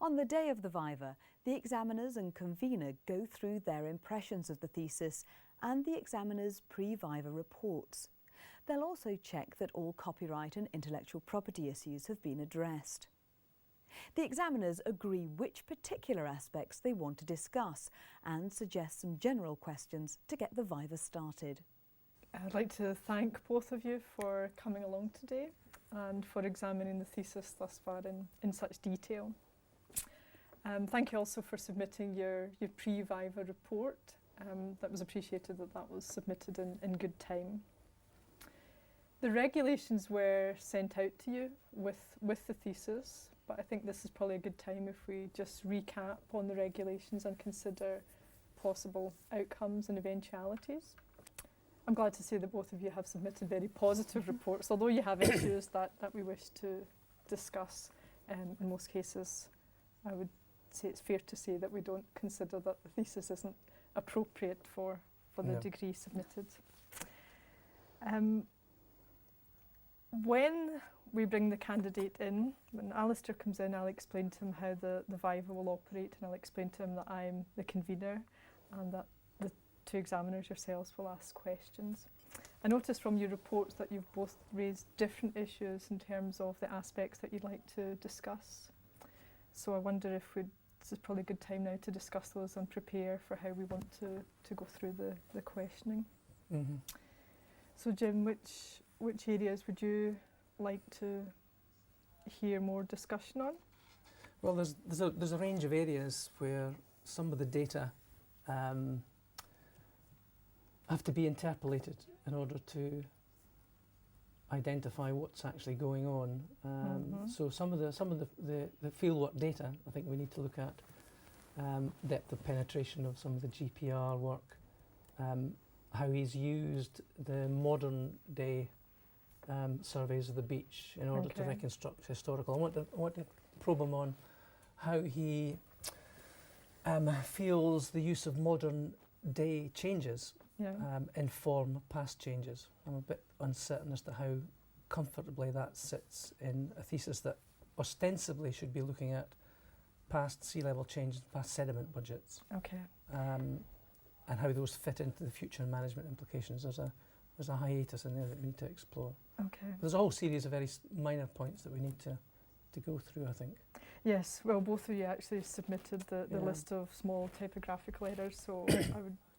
On the day of the Viva, the examiners and convener go through their impressions of the thesis and the examiner's pre-Viva reports. They'll also check that all copyright and intellectual property issues have been addressed. The examiners agree which particular aspects they want to discuss and suggest some general questions to get the Viva started. I'd like to thank both of you for coming along today and for examining the thesis thus far in such detail. Thank you also for submitting your pre-Viva report. That was appreciated that was submitted in good time. The regulations were sent out to you with the thesis, but I think this is probably a good time if we just recap on the regulations and consider possible outcomes and eventualities. I'm glad to say that both of you have submitted very positive reports, although you have issues that we wish to discuss. In most cases, I would say it's fair to say that we don't consider that the thesis isn't appropriate for the degree submitted. When we bring the candidate in, when Alistair comes in, I'll explain to him how the Viva will operate, and I'll explain to him that I'm the convener and that the two examiners yourselves will ask questions. I noticed from your reports that you've both raised different issues in terms of the aspects that you'd like to discuss. So I wonder if this is probably a good time now to discuss those and prepare for how we want to go through the questioning. Mm-hmm. So Jim, which areas would you like to hear more discussion on? Well, there's a range of areas where some of the data have to be interpolated in order to identify what's actually going on. So some of the fieldwork data, I think we need to look at depth of penetration of some of the GPR work, how he's used the modern day surveys of the beach in order to reconstruct historical. I want to probe him on how he feels the use of modern day changes inform past changes. I'm a bit uncertain as to how comfortably that sits in a thesis that ostensibly should be looking at past sea level changes, past sediment budgets, and how those fit into the future management implications. There's a hiatus in there that we need to explore. There's a whole series of very minor points that we need to go through, I think. Yes, well, both of you actually submitted the list of small typographical errors, so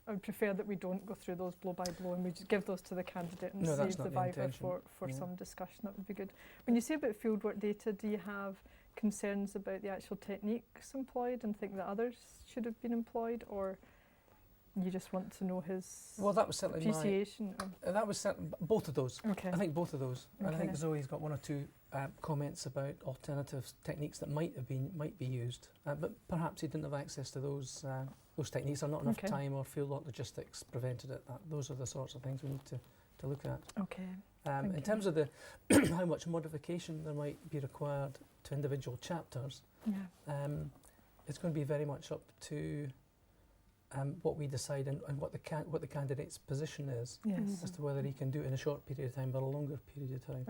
I would prefer that we don't go through those blow by blow and we just give those to the candidate and save the Viva for some discussion. That would be good. When you say about fieldwork data, do you have concerns about the actual techniques employed and think that others should have been employed, or you just want to know his appreciation? That was certainly both of those. I think both of those. And I think Zoe's got one or two comments about alternative techniques that might be used, but perhaps he didn't have access to those techniques, or not enough time or fieldwork logistics prevented it. Those are the sorts of things we need to look at. In terms of the how much modification there might be required to individual chapters, it's going to be very much up to what we decide and what the candidate's position is as to whether he can do it in a short period of time or a longer period of time.